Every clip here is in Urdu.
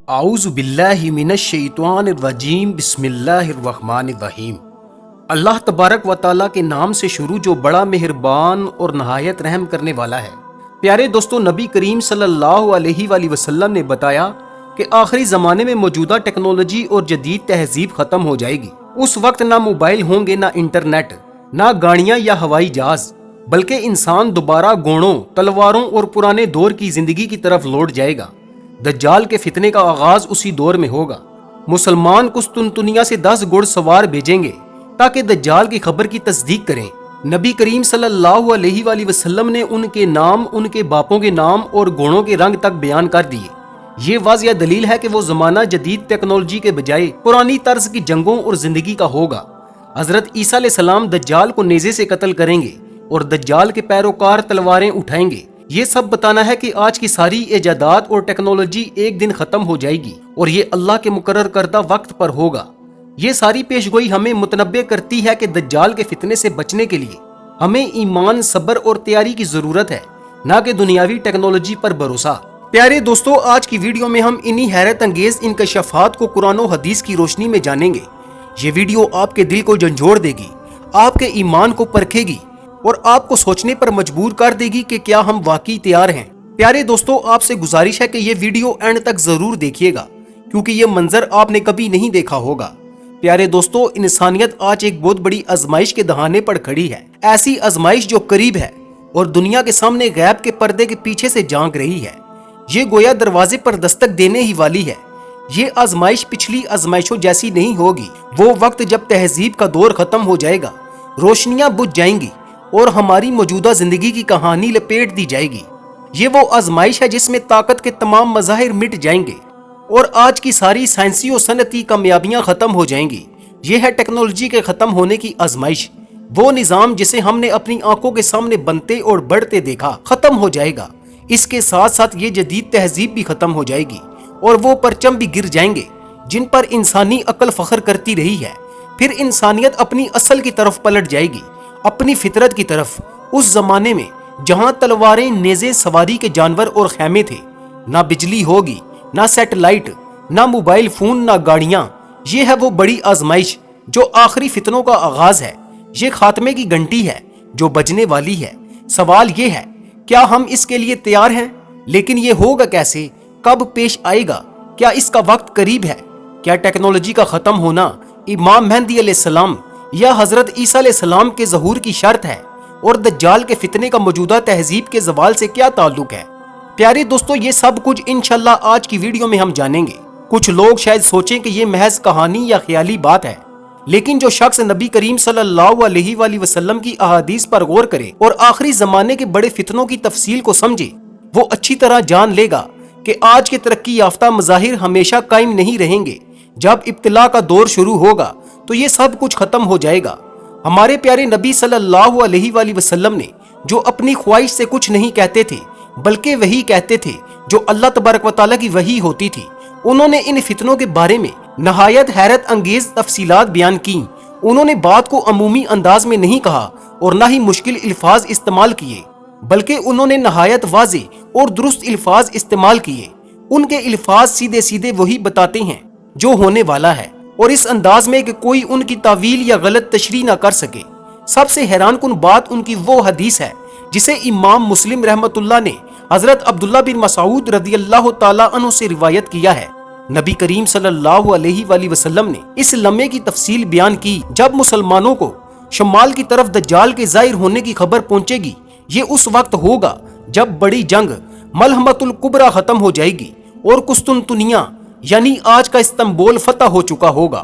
اعوذ باللہ من الشیطان الرجیم بسم اللہ الرحمن الرحیم۔ اللہ تبارک و تعالیٰ کے نام سے شروع جو بڑا مہربان اور نہایت رحم کرنے والا ہے۔ پیارے دوستو، نبی کریم صلی اللہ علیہ وآلہ وسلم نے بتایا کہ آخری زمانے میں موجودہ ٹیکنالوجی اور جدید تہذیب ختم ہو جائے گی۔ اس وقت نہ موبائل ہوں گے، نہ انٹرنیٹ، نہ گاڑیاں یا ہوائی جہاز، بلکہ انسان دوبارہ گھوڑوں، تلواروں اور پرانے دور کی زندگی کی طرف لوٹ جائے گا۔ دجال کے فتنے کا آغاز اسی دور میں ہوگا۔ مسلمان قسطنطنیہ سے 10 گھڑ سوار بھیجیں گے تاکہ دجال کی خبر کی تصدیق کریں۔ نبی کریم صلی اللہ علیہ وآلہ وسلم نے ان کے نام، ان کے باپوں کے نام اور گھوڑوں کے رنگ تک بیان کر دیے۔ یہ واضح دلیل ہے کہ وہ زمانہ جدید ٹیکنالوجی کے بجائے پرانی طرز کی جنگوں اور زندگی کا ہوگا۔ حضرت عیسیٰ علیہ السلام دجال کو نیزے سے قتل کریں گے اور دجال کے پیروکار تلواریں اٹھائیں گے۔ یہ سب بتانا ہے کہ آج کی ساری ایجادات اور ٹیکنالوجی ایک دن ختم ہو جائے گی اور یہ اللہ کے مقرر کردہ وقت پر ہوگا۔ یہ ساری پیشگوئی ہمیں متنبع کرتی ہے کہ دجال کے فتنے سے بچنے کے لیے ہمیں ایمان، صبر اور تیاری کی ضرورت ہے، نہ کہ دنیاوی ٹیکنالوجی پر بھروسہ۔ پیارے دوستو، آج کی ویڈیو میں ہم انہی حیرت انگیز انکشافات کو قرآن و حدیث کی روشنی میں جانیں گے۔ یہ ویڈیو آپ کے دل کو جھنجھوڑ دے گی، آپ کے ایمان کو پرکھے گی اور آپ کو سوچنے پر مجبور کر دے گی کہ کیا ہم واقعی تیار ہیں۔ پیارے دوستو، آپ سے گزارش ہے کہ یہ ویڈیو اینڈ تک ضرور دیکھیے گا، کیونکہ یہ منظر آپ نے کبھی نہیں دیکھا ہوگا۔ پیارے دوستو، انسانیت آج ایک بہت بڑی آزمائش کے دہانے پر کھڑی ہے، ایسی آزمائش جو قریب ہے اور دنیا کے سامنے غیب کے پردے کے پیچھے سے جھانک رہی ہے۔ یہ گویا دروازے پر دستک دینے ہی والی ہے۔ یہ آزمائش پچھلی آزمائشوں جیسی نہیں ہوگی۔ وہ وقت جب تہذیب کا دور ختم ہو جائے گا، روشنیاں بجھ جائیں گی اور ہماری موجودہ زندگی کی کہانی لپیٹ دی جائے گی۔ یہ وہ آزمائش ہے جس میں طاقت کے تمام مظاہر مٹ جائیں گے اور آج کی ساری سائنسی و صنعتی کامیابیاں ختم ہو جائیں گی۔ یہ ہے ٹیکنالوجی کے ختم ہونے کی آزمائش۔ وہ نظام جسے ہم نے اپنی آنکھوں کے سامنے بنتے اور بڑھتے دیکھا ختم ہو جائے گا۔ اس کے ساتھ ساتھ یہ جدید تہذیب بھی ختم ہو جائے گی اور وہ پرچم بھی گر جائیں گے جن پر انسانی عقل فخر کرتی رہی ہے۔ پھر انسانیت اپنی اصل کی طرف پلٹ جائے گی، اپنی فطرت کی طرف۔ اس زمانے میں جہاں تلواریں، نیزے، سواری کے جانور اور خیمے تھے، نہ بجلی ہوگی، نہ سیٹلائٹ، نہ موبائل فون، نہ گاڑیاں۔ یہ ہے وہ بڑی آزمائش جو آخری فتنوں کا آغاز ہے۔ یہ خاتمے کی گھنٹی ہے جو بجنے والی ہے۔ سوال یہ ہے، کیا ہم اس کے لیے تیار ہیں؟ لیکن یہ ہوگا کیسے؟ کب پیش آئے گا؟ کیا اس کا وقت قریب ہے؟ کیا ٹیکنالوجی کا ختم ہونا امام مہدی علیہ السلام یا حضرت عیسیٰ علیہ السلام کے ظہور کی شرط ہے؟ اور دجال کے فتنے کا موجودہ تہذیب کے زوال سے کیا تعلق ہے؟ پیارے دوستو، یہ سب کچھ انشاءاللہ آج کی ویڈیو میں ہم جانیں گے۔ کچھ لوگ شاید سوچیں کہ یہ محض کہانی یا خیالی بات ہے، لیکن جو شخص نبی کریم صلی اللہ علیہ وآلہ وسلم کی احادیث پر غور کرے اور آخری زمانے کے بڑے فتنوں کی تفصیل کو سمجھے، وہ اچھی طرح جان لے گا کہ آج کے ترقی یافتہ مظاہر ہمیشہ قائم نہیں رہیں گے۔ جب ابتلا کا دور شروع ہوگا تو یہ سب کچھ ختم ہو جائے گا۔ ہمارے پیارے نبی صلی اللہ علیہ وآلہ وسلم نے جو اپنی خواہش سے کچھ نہیں کہتے تھے، بلکہ وہی کہتے تھے جو اللہ تبارک و تعالیٰ کی وحی ہوتی تھی۔ انہوں نے ان فتنوں کے بارے میں نہایت حیرت انگیز تفصیلات بیان کیں۔ انہوں نے بات کو عمومی انداز میں نہیں کہا اور نہ ہی مشکل الفاظ استعمال کیے، بلکہ انہوں نے نہایت واضح اور درست الفاظ استعمال کیے۔ ان کے الفاظ سیدھے سیدھے وہی بتاتے ہیں جو ہونے والا ہے، اور اس انداز میں کہ کوئی ان کی تعویل یا غلط تشریح نہ کر سکے۔ سب سے حیران کن بات ان کی وہ حدیث ہے جسے امام مسلم رحمۃ اللہ نے حضرت عبداللہ بن مسعود رضی اللہ تعالیٰ عنہ سے روایت کیا ہے۔ نبی کریم صلی اللہ علیہ وآلہ وسلم نے اس لمحے کی تفصیل بیان کی جب مسلمانوں کو شمال کی طرف دجال کے ظاہر ہونے کی خبر پہنچے گی۔ یہ اس وقت ہوگا جب بڑی جنگ ملحمۃ الکبریٰ ختم ہو جائے گی اور قسطنطنیہ یعنی آج کا استنبول فتح ہو چکا ہوگا۔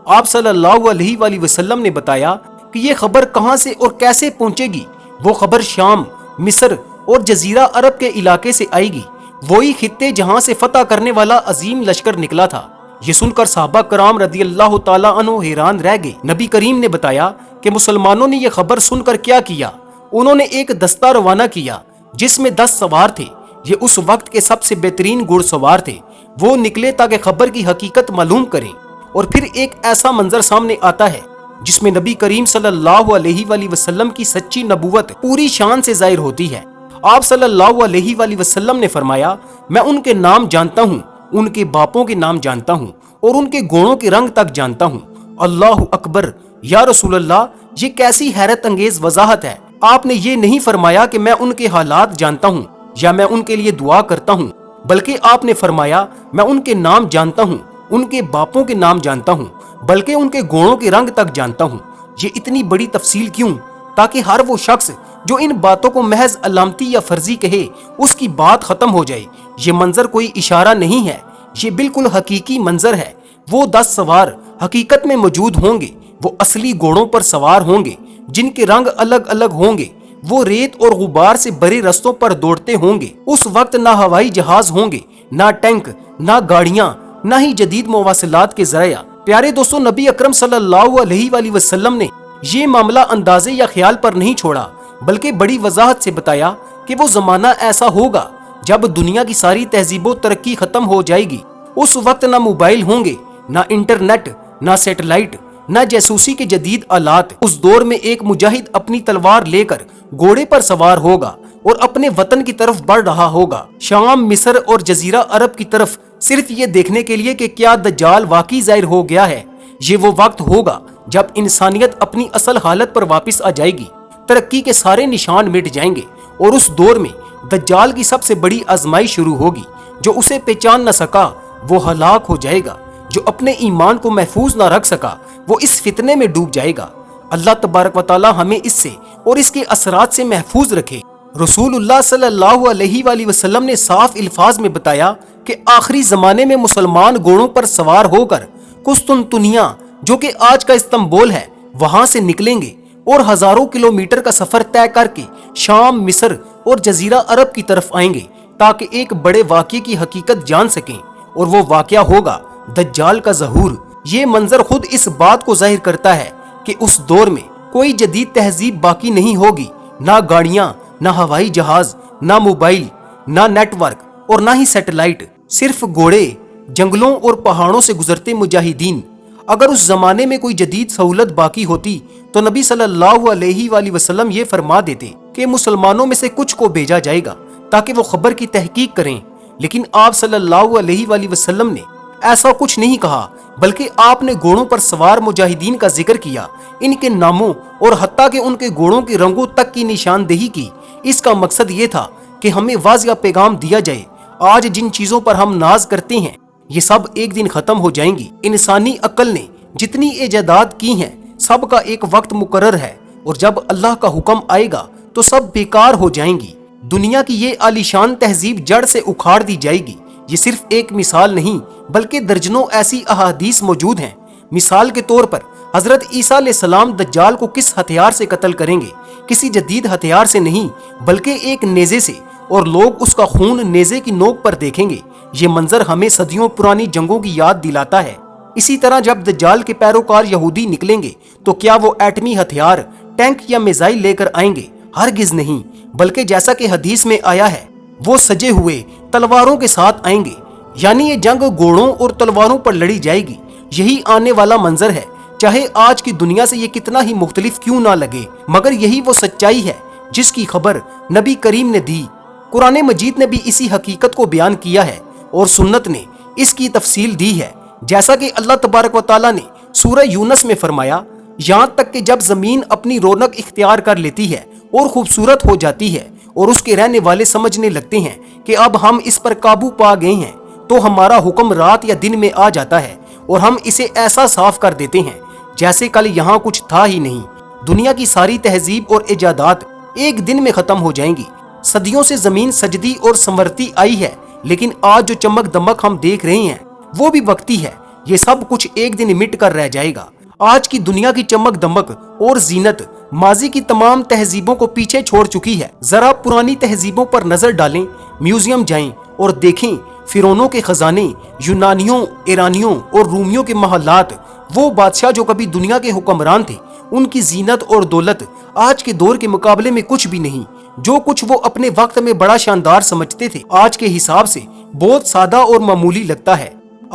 آپ صلی اللہ علیہ وآلہ وسلم نے بتایا کہ یہ خبر کہاں سے اور کیسے پہنچے گی۔ وہ خبر شام، مصر اور جزیرہ عرب کے علاقے سے آئے گی، وہی خطے جہاں سے فتح کرنے والا عظیم لشکر نکلا تھا۔ یہ سن کر صحابہ کرام رضی اللہ تعالیٰ عنہ حیران رہ گئے۔ نبی کریم نے بتایا کہ مسلمانوں نے یہ خبر سن کر کیا کیا۔ انہوں نے ایک دستہ روانہ کیا جس میں 10 سوار تھے۔ یہ اس وقت کے سب سے بہترین گھڑ سوار تھے۔ وہ نکلے تاکہ خبر کی حقیقت معلوم کریں، اور پھر ایک ایسا منظر سامنے آتا ہے جس میں نبی کریم صلی اللہ علیہ وآلہ وسلم کی سچی نبوت پوری شان سے ظاہر ہوتی ہے۔ آپ صلی اللہ علیہ وآلہ وسلم نے فرمایا، میں ان کے نام جانتا ہوں ان کے باپوں کے نام جانتا ہوں اور ان کے گھوڑوں کے رنگ تک جانتا ہوں۔ اللہ اکبر! یا رسول اللہ، یہ کیسی حیرت انگیز وضاحت ہے۔ آپ نے یہ نہیں فرمایا کہ میں ان کے حالات جانتا ہوں یا میں ان کے لیے دعا کرتا ہوں، بلکہ آپ نے فرمایا میں ان کے نام جانتا ہوں، ان کے باپوں کے نام جانتا ہوں، بلکہ ان کے گھوڑوں کے رنگ تک جانتا ہوں۔ یہ اتنی بڑی تفصیل کیوں؟ تاکہ ہر وہ شخص جو ان باتوں کو محض علامتی یا فرضی کہے، اس کی بات ختم ہو جائے۔ یہ منظر کوئی اشارہ نہیں ہے، یہ بالکل حقیقی منظر ہے۔ وہ 10 سوار حقیقت میں موجود ہوں گے، وہ اصلی گھوڑوں پر سوار ہوں گے جن کے رنگ الگ الگ ہوں گے۔ وہ ریت اور غبار سے بھرے رستوں پر دوڑتے ہوں گے۔ اس وقت نہ ہوائی جہاز ہوں گے، نہ ٹینک، نہ گاڑیاں، نہ ہی جدید مواصلات کے ذرائع۔ پیارے دوستو، نبی اکرم صلی اللہ علیہ وآلہ وسلم نے یہ معاملہ اندازے یا خیال پر نہیں چھوڑا، بلکہ بڑی وضاحت سے بتایا کہ وہ زمانہ ایسا ہوگا جب دنیا کی ساری تہذیب و ترقی ختم ہو جائے گی۔ اس وقت نہ موبائل ہوں گے، نہ انٹرنیٹ، نہ سیٹلائٹ، نہ جاسوسی کے جدید آلات۔ اس دور میں ایک مجاہد اپنی تلوار لے کر گھوڑے پر سوار ہوگا اور اپنے وطن کی طرف بڑھ رہا ہوگا، شام، مصر اور جزیرہ عرب کی طرف، صرف یہ دیکھنے کے لیے کہ کیا دجال واقعی ظاہر ہو گیا ہے۔ یہ وہ وقت ہوگا جب انسانیت اپنی اصل حالت پر واپس آ جائے گی، ترقی کے سارے نشان مٹ جائیں گے، اور اس دور میں دجال کی سب سے بڑی آزمائش شروع ہوگی۔ جو اسے پہچان نہ سکا وہ ہلاک ہو جائے گا، جو اپنے ایمان کو محفوظ نہ رکھ سکا وہ اس فتنے میں ڈوب جائے گا۔ اللہ تبارک و تعالی ہمیں اس سے اور اس کے اثرات سے محفوظ رکھے۔ رسول اللہ صلی اللہ علیہ وآلہ وسلم نے صاف الفاظ میں بتایا کہ آخری زمانے میں مسلمان گھوڑوں پر سوار ہو کر قسطنطنیہ، جو کہ آج کا استنبول ہے، وہاں سے نکلیں گے اور ہزاروں کلومیٹر کا سفر طے کر کے شام، مصر اور جزیرہ عرب کی طرف آئیں گے تاکہ ایک بڑے واقعے کی حقیقت جان سکیں، اور وہ واقعہ ہوگا دجال کا ظہور۔ یہ منظر خود اس بات کو ظاہر کرتا ہے کہ اس دور میں کوئی جدید تہذیب باقی نہیں ہوگی، نہ گاڑیاں، نہ ہوائی جہاز، نہ موبائل، نہ نیٹ ورک اور نہ ہی سیٹلائٹ، صرف گھوڑے، جنگلوں اور پہاڑوں سے گزرتے مجاہدین۔ اگر اس زمانے میں کوئی جدید سہولت باقی ہوتی تو نبی صلی اللہ علیہ وآلہ وسلم یہ فرما دیتے کہ مسلمانوں میں سے کچھ کو بھیجا جائے گا تاکہ وہ خبر کی تحقیق کریں، لیکن آپ صلی اللہ علیہ وآلہ وسلم نے ایسا کچھ نہیں کہا، بلکہ آپ نے گھوڑوں پر سوار مجاہدین کا ذکر کیا، ان کے ناموں اور حتیٰ کہ ان کے گھوڑوں کے رنگوں تک کی نشاندہی کی۔ اس کا مقصد یہ تھا کہ ہمیں واضح پیغام دیا جائے، آج جن چیزوں پر ہم ناز کرتے ہیں یہ سب ایک دن ختم ہو جائیں گی۔ انسانی عقل نے جتنی ایجادات کی ہیں سب کا ایک وقت مقرر ہے، اور جب اللہ کا حکم آئے گا تو سب بیکار ہو جائیں گی۔ دنیا کی یہ عالیشان تہذیب جڑ سے اکھاڑ دی جائے گی۔ یہ صرف ایک مثال نہیں بلکہ درجنوں ایسی احادیث موجود ہیں۔ مثال کے طور پر حضرت عیسیٰ علیہ السلام دجال کو کس ہتھیار سے قتل کریں گے؟ کسی جدید ہتھیار سے نہیں بلکہ ایک نیزے سے، اور لوگ اس کا خون نیزے کی نوک پر دیکھیں گے۔ یہ منظر ہمیں صدیوں پرانی جنگوں کی یاد دلاتا ہے۔ اسی طرح جب دجال کے پیروکار یہودی نکلیں گے تو کیا وہ ایٹمی ہتھیار، ٹینک یا میزائل لے کر آئیں گے؟ ہرگز نہیں، بلکہ جیسا کہ حدیث میں آیا ہے وہ سجے ہوئے تلواروں کے ساتھ آئیں گے۔ یعنی یہ جنگ گھوڑوں اور تلواروں پر لڑی جائے گی۔ یہی آنے والا منظر ہے، چاہے آج کی دنیا سے یہ کتنا ہی مختلف کیوں نہ لگے، مگر یہی وہ سچائی ہے جس کی خبر نبی کریم نے دی۔ قرآن مجید نے بھی اسی حقیقت کو بیان کیا ہے اور سنت نے اس کی تفصیل دی ہے، جیسا کہ اللہ تبارک و تعالیٰ نے سورہ یونس میں فرمایا، یہاں تک کہ جب زمین اپنی رونق اختیار کر لیتی ہے اور خوبصورت ہو جاتی ہے اور اس کے رہنے والے سمجھنے لگتے ہیں کہ اب ہم اس پر قابو پا گئے ہیں، تو ہمارا حکم رات یا دن میں آ جاتا ہے اور ہم اسے ایسا صاف کر دیتے ہیں جیسے کل یہاں کچھ تھا ہی نہیں۔ دنیا کی ساری تہذیب اور ایجادات ایک دن میں ختم ہو جائیں گی۔ صدیوں سے زمین سجدی اور سنورتی آئی ہے، لیکن آج جو چمک دمک ہم دیکھ رہے ہیں وہ بھی وقتی ہے۔ یہ سب کچھ ایک دن مٹ کر رہ جائے گا۔ آج کی دنیا کی چمک دمک اور زینت ماضی کی تمام تہذیبوں کو پیچھے چھوڑ چکی ہے۔ ذرا پرانی تہذیبوں پر نظر ڈالیں، میوزیم جائیں اور دیکھیں فرعونوں کے خزانے، یونانیوں، ایرانیوں اور رومیوں کے محلات۔ وہ بادشاہ جو کبھی دنیا کے حکمران تھے، ان کی زینت اور دولت آج کے دور کے مقابلے میں کچھ بھی نہیں۔ جو کچھ وہ اپنے وقت میں بڑا شاندار سمجھتے تھے آج کے حساب سے بہت سادہ اور معمولی لگتا ہے۔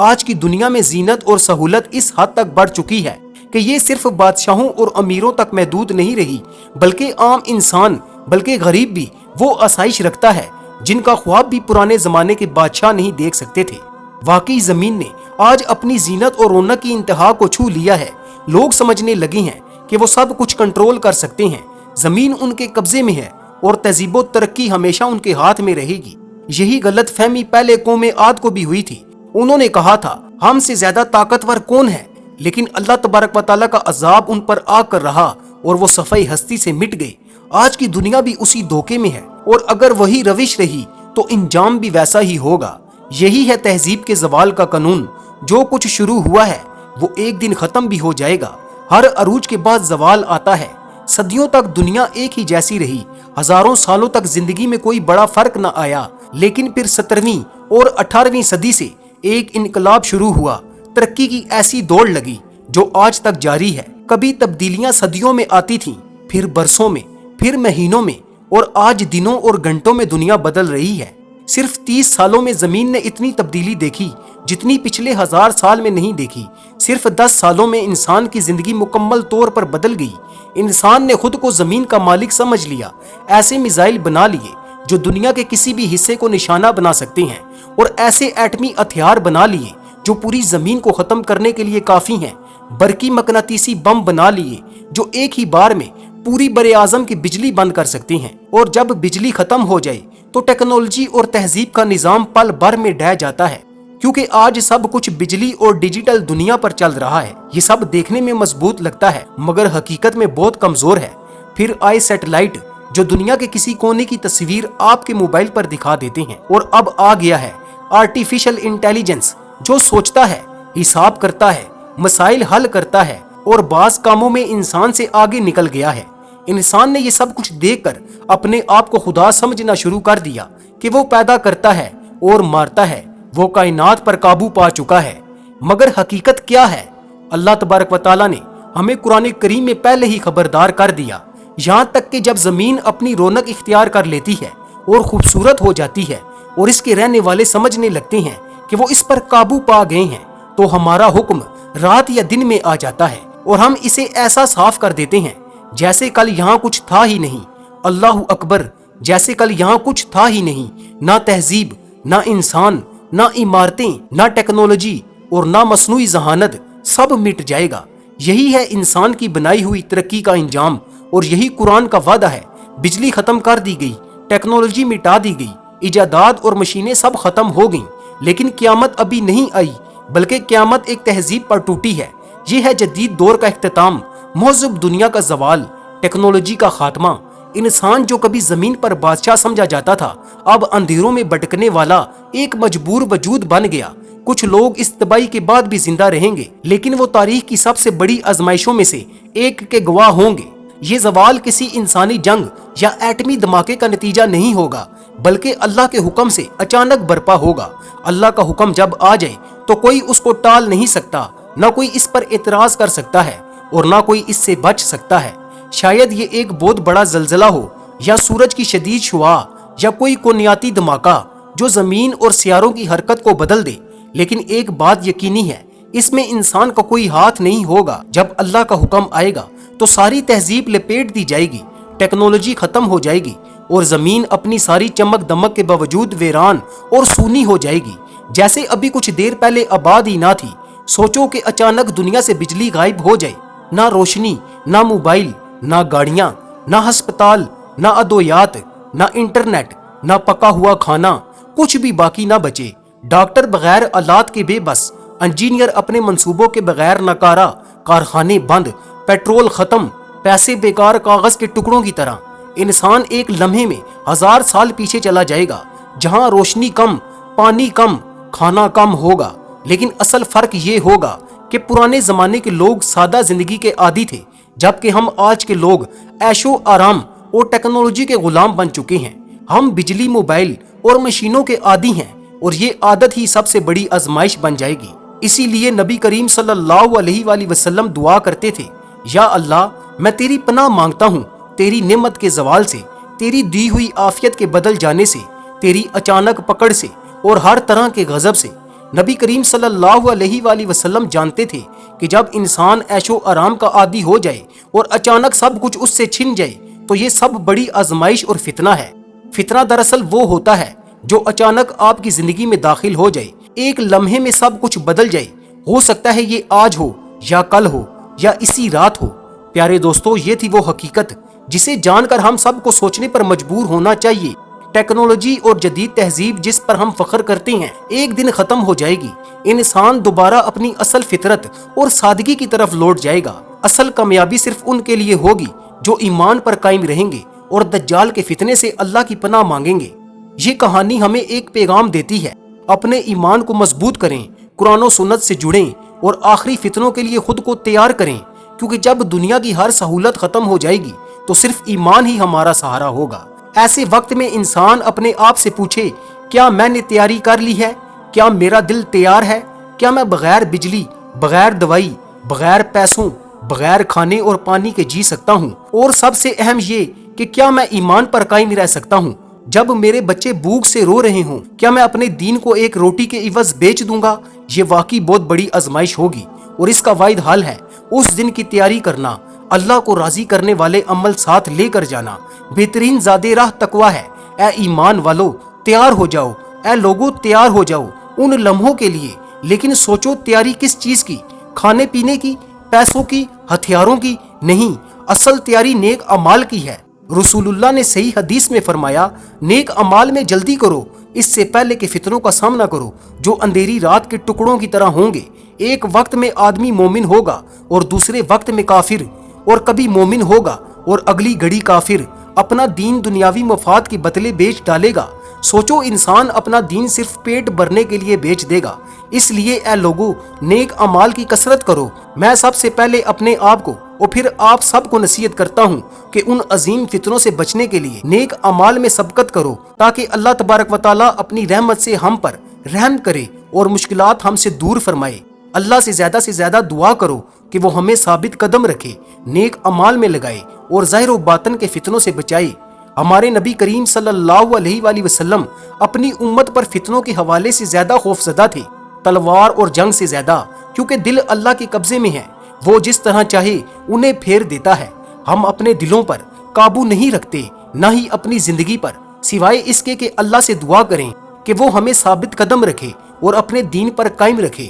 آج کی دنیا میں زینت اور سہولت اس حد تک بڑھ چکی ہے کہ یہ صرف بادشاہوں اور امیروں تک محدود نہیں رہی، بلکہ عام انسان، بلکہ غریب بھی وہ آسائش رکھتا ہے جن کا خواب بھی پرانے زمانے کے بادشاہ نہیں دیکھ سکتے تھے۔ واقعی زمین نے آج اپنی زینت اور رونق کی انتہا کو چھو لیا ہے۔ لوگ سمجھنے لگے ہیں کہ وہ سب کچھ کنٹرول کر سکتے ہیں، زمین ان کے قبضے میں ہے اور تہذیب و ترقی ہمیشہ ان کے ہاتھ میں رہے گی۔ یہی غلط فہمی پہلے قوم عاد کو بھی ہوئی تھی۔ انہوں نے کہا تھا ہم سے زیادہ طاقتور کون ہے، لیکن اللہ تبارک و تعالیٰ کا عذاب ان پر آ کر رہا اور وہ صفحہ ہستی سے مٹ گئے۔ آج کی دنیا بھی اسی دھوکے میں ہے، اور اگر وہی روش رہی تو انجام بھی ویسا ہی ہوگا۔ یہی ہے تہذیب کے زوال کا قانون۔ جو کچھ شروع ہوا ہے وہ ایک دن ختم بھی ہو جائے گا۔ ہر عروج کے بعد زوال آتا ہے۔ صدیوں تک دنیا ایک ہی جیسی رہی، ہزاروں سالوں تک زندگی میں کوئی بڑا فرق نہ آیا، لیکن پھر 17ویں اور 18ویں صدی سے ایک انقلاب شروع ہوا۔ ترقی کی ایسی دوڑ لگی جو آج تک جاری ہے۔ کبھی تبدیلیاں صدیوں میں آتی تھیں، پھر برسوں میں، پھر مہینوں میں، اور آج دنوں اور گھنٹوں میں دنیا بدل رہی ہے۔ صرف 30 سالوں میں زمین نے اتنی تبدیلی دیکھی جتنی پچھلے 1000 سال میں نہیں دیکھی۔ صرف 10 سالوں میں انسان کی زندگی مکمل طور پر بدل گئی۔ انسان نے خود کو زمین کا مالک سمجھ لیا، ایسے میزائل بنا لیے جو دنیا کے کسی بھی حصے کو نشانہ بنا سکتے ہیں، اور ایسے ایٹمی ہتھیار بنا لیے جو پوری زمین کو ختم کرنے کے لیے کافی ہیں، برقی مقناطیسی بم بنا لیے جو ایک ہی بار میں پوری بر اعظم کی بجلی بند کر سکتے ہیں، اور جب بجلی ختم ہو جائے تو ٹیکنالوجی اور تہذیب کا نظام پل بھر میں ڈہ جاتا ہے، کیونکہ آج سب کچھ بجلی اور ڈیجیٹل دنیا پر چل رہا ہے۔ یہ سب دیکھنے میں مضبوط لگتا ہے مگر حقیقت میں بہت کمزور ہے۔ پھر آئے سیٹلائٹ جو دنیا کے کسی کونے کی تصویر آپ کے موبائل پر دکھا دیتے ہیں، اور اب آ گیا ہے آرٹیفیشل انٹیلیجنس جو سوچتا ہے، حساب کرتا ہے، مسائل حل کرتا ہے، اور بعض کاموں میں انسان سے آگے نکل گیا ہے۔ انسان نے یہ سب کچھ دیکھ کر اپنے آپ کو خدا سمجھنا شروع کر دیا کہ وہ پیدا کرتا ہے اور مارتا ہے، وہ کائنات پر قابو پا چکا ہے۔ مگر حقیقت کیا ہے؟ اللہ تبارک و تعالیٰ نے ہمیں قرآن کریم میں پہلے ہی خبردار کر دیا، یہاں تک کہ جب زمین اپنی رونق اختیار کر لیتی ہے اور خوبصورت ہو جاتی ہے اور اس کے رہنے والے سمجھنے لگتے ہیں کہ وہ اس پر قابو پا گئے ہیں، تو ہمارا حکم رات یا دن میں آ جاتا ہے اور ہم اسے ایسا صاف کر دیتے ہیں جیسے کل یہاں کچھ تھا ہی نہیں۔ اللہ اکبر، جیسے کل یہاں کچھ تھا ہی نہیں۔ نہ تہذیب، نہ انسان، نہ عمارتیں، نہ ٹیکنالوجی اور نہ مصنوعی ذہانت، سب مٹ جائے گا۔ یہی ہے انسان کی بنائی ہوئی ترقی کا انجام، اور یہی قرآن کا وعدہ ہے۔ بجلی ختم کر دی گئی، ٹیکنالوجی مٹا دی گئی، ایجادات اور مشینیں سب ختم ہو گئیں، لیکن قیامت ابھی نہیں آئی، بلکہ قیامت ایک تہذیب پر ٹوٹی ہے۔ یہ ہے جدید دور کا اختتام، مہذب دنیا کا زوال، ٹیکنالوجی کا خاتمہ۔ انسان جو کبھی زمین پر بادشاہ سمجھا جاتا تھا، اب اندھیروں میں بھٹکنے والا ایک مجبور وجود بن گیا۔ کچھ لوگ اس تباہی کے بعد بھی زندہ رہیں گے، لیکن وہ تاریخ کی سب سے بڑی آزمائشوں میں سے ایک کے گواہ ہوں گے۔ یہ زوال کسی انسانی جنگ یا ایٹمی دھماکے کا نتیجہ نہیں ہوگا، بلکہ اللہ کے حکم سے اچانک برپا ہوگا۔ اللہ کا حکم جب آ جائے تو کوئی اس کو ٹال نہیں سکتا، نہ کوئی اس پر اعتراض کر سکتا ہے اور نہ کوئی اس سے بچ سکتا ہے۔ شاید یہ ایک بہت بڑا زلزلہ ہو، یا سورج کی شدید شعاع، یا کوئی کونیاتی دھماکہ جو زمین اور سیاروں کی حرکت کو بدل دے، لیکن ایک بات یقینی ہے، اس میں انسان کا کوئی ہاتھ نہیں ہوگا۔ جب اللہ کا حکم آئے گا تو ساری تہذیب لپیٹ دی جائے گی، ٹیکنالوجی ختم ہو جائے گی، اور زمین اپنی ساری چمک دمک کے باوجود ویران اور سونی ہو جائے گی، جیسے ابھی کچھ دیر پہلے آباد ہی نہ تھی۔ سوچو کہ اچانک دنیا سے بجلی غائب ہو جائے، نہ روشنی، نہ موبائل، نہ گاڑیاں، نہ ہسپتال، نہ ادویات، نہ انٹرنیٹ، نہ پکا ہوا کھانا، کچھ بھی باقی نہ بچے۔ ڈاکٹر بغیر آلات کے بے بس، انجینئر اپنے منصوبوں کے بغیر ناکارہ، کارخانے بند، پیٹرول ختم، پیسے بیکار کاغذ کے ٹکڑوں کی طرح۔ انسان ایک لمحے میں 1000 سال پیچھے چلا جائے گا، جہاں روشنی کم، پانی کم، کھانا کم ہوگا۔ لیکن اصل فرق یہ ہوگا کہ پرانے زمانے کے لوگ سادہ زندگی کے عادی تھے، جبکہ ہم آج کے لوگ عیش و آرام اور ٹیکنالوجی کے غلام بن چکے ہیں۔ ہم بجلی، موبائل اور مشینوں کے عادی ہیں، اور یہ عادت ہی سب سے بڑی آزمائش بن جائے گی۔ اسی لیے نبی کریم صلی اللہ علیہ وآلہ وسلم دعا کرتے تھے، یا اللہ، میں تیری پناہ مانگتا ہوں تیری نعمت کے زوال سے، تیری دی ہوئی عافیت کے بدل جانے سے، تیری اچانک پکڑ سے اور ہر طرح کے غضب سے۔ نبی کریم صلی اللہ علیہ وآلہ وسلم جانتے تھے کہ جب انسان عیش و آرام کا عادی ہو جائے اور اچانک سب کچھ اس سے چھن جائے تو یہ سب بڑی آزمائش اور فتنہ ہے۔ فتنہ دراصل وہ ہوتا ہے جو اچانک آپ کی زندگی میں داخل ہو جائے، ایک لمحے میں سب کچھ بدل جائے، ہو سکتا ہے یہ آج ہو یا کل ہو یا اسی رات ہو۔ پیارے دوستو، یہ تھی وہ حقیقت جسے جان کر ہم سب کو سوچنے پر مجبور ہونا چاہیے۔ ٹیکنالوجی اور جدید تہذیب جس پر ہم فخر کرتے ہیں ایک دن ختم ہو جائے گی۔ انسان دوبارہ اپنی اصل فطرت اور سادگی کی طرف لوٹ جائے گا۔ اصل کامیابی صرف ان کے لیے ہوگی جو ایمان پر قائم رہیں گے اور دجال کے فتنے سے اللہ کی پناہ مانگیں گے۔ یہ کہانی ہمیں ایک پیغام دیتی ہے، اپنے ایمان کو مضبوط کریں، قرآن و سنت سے جڑیں اور آخری فتنوں کے لیے خود کو تیار کریں، کیونکہ جب دنیا کی ہر سہولت ختم ہو جائے گی تو صرف ایمان ہی ہمارا سہارا ہوگا۔ ایسے وقت میں انسان اپنے آپ سے پوچھے، کیا میں نے تیاری کر لی ہے؟ کیا میرا دل تیار ہے؟ کیا میں بغیر بجلی، بغیر دوائی، بغیر پیسوں، بغیر کھانے اور پانی کے جی سکتا ہوں؟ اور سب سے اہم یہ کہ کیا میں ایمان پر قائم رہ سکتا ہوں جب میرے بچے بھوک سے رو رہے ہوں؟ کیا میں اپنے دین کو ایک روٹی کے عوض بیچ دوں گا؟ یہ واقعی بہت بڑی آزمائش ہوگی اور اس کا واحد حل ہے اس دن کی تیاری کرنا، اللہ کو راضی کرنے والے عمل ساتھ لے کر جانا۔ بہترین زادِ راہ تقویٰ ہے۔ اے ایمان والو تیار ہو جاؤ، اے لوگو تیار ہو جاؤ ان لمحوں کے لیے۔ لیکن سوچو تیاری کس چیز کی؟ کھانے پینے کی، پیسوں کی، ہتھیاروں کی؟ نہیں، اصل تیاری نیک اعمال کی ہے۔ رسول اللہ نے صحیح حدیث میں فرمایا، نیک اعمال میں جلدی کرو، اس سے پہلے کہ فتنوں کا سامنا کرو جو اندھیری رات کے ٹکڑوں کی طرح ہوں گے۔ ایک وقت میں آدمی مومن ہوگا اور دوسرے وقت میں کافر، اور کبھی مومن ہوگا اور اگلی گھڑی کافر۔ اپنا دین دنیاوی مفاد کے بدلے بیچ ڈالے گا۔ سوچو انسان اپنا دین صرف پیٹ بھرنے کے لیے بیچ دے گا۔ اس لیے اے لوگو نیک اعمال کی کثرت کرو۔ میں سب سے پہلے اپنے آپ کو اور پھر آپ سب کو نصیحت کرتا ہوں کہ ان عظیم فتنوں سے بچنے کے لیے نیک اعمال میں سبقت کرو، تاکہ اللہ تبارک و تعالیٰ اپنی رحمت سے ہم پر رحم کرے اور مشکلات ہم سے دور فرمائے۔ اللہ سے زیادہ دعا کرو کہ وہ ہمیں ثابت قدم رکھے، نیک اعمال میں لگائے اور ظاہر و باطن کے فتنوں سے بچائے۔ ہمارے نبی کریم صلی اللہ علیہ وآلہ وسلم اپنی امت پر فتنوں کے حوالے سے زیادہ خوفزدہ تھے، تلوار اور جنگ سے زیادہ، کیونکہ دل اللہ کے قبضے میں ہے، وہ جس طرح چاہے انہیں پھیر دیتا ہے۔ ہم اپنے دلوں پر قابو نہیں رکھتے، نہ ہی اپنی زندگی پر، سوائے اس کے کہ اللہ سے دعا کریں کہ وہ ہمیں ثابت قدم رکھے اور اپنے دین پر قائم رکھے۔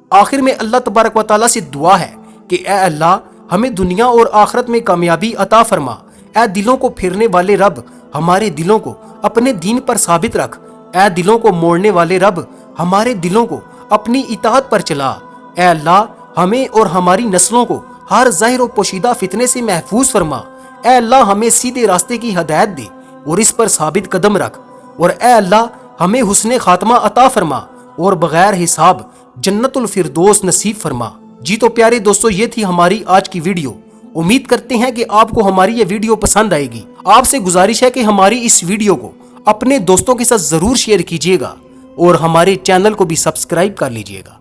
آخر میں اللہ تبارک و تعالیٰ سے دعا ہے کہ اے اللہ ہمیں دنیا اور آخرت میں کامیابی عطا فرما۔ اے دلوں کو پھیرنے والے رب، ہمارے دلوں کو اپنے دین پر ثابت رکھ۔ اے دلوں کو موڑنے والے رب، ہمارے دلوں کو اپنی اطاعت پر چلا۔ اے اللہ ہمیں اور ہماری نسلوں کو ہر ظاہر و پوشیدہ فتنے سے محفوظ فرما۔ اے اللہ ہمیں سیدھے راستے کی ہدایت دے اور اس پر ثابت قدم رکھ، اور اے اللہ ہمیں حسن خاتمہ عطا فرما اور بغیر حساب جنت الفردوس نصیب فرما۔ جی تو پیارے دوستو، یہ تھی ہماری آج کی ویڈیو۔ امید کرتے ہیں کہ آپ کو ہماری یہ ویڈیو پسند آئے گی۔ آپ سے گزارش ہے کہ ہماری اس ویڈیو کو اپنے دوستوں کے ساتھ ضرور شیئر کیجیے گا اور ہمارے چینل کو بھی سبسکرائب کر لیجیے گا۔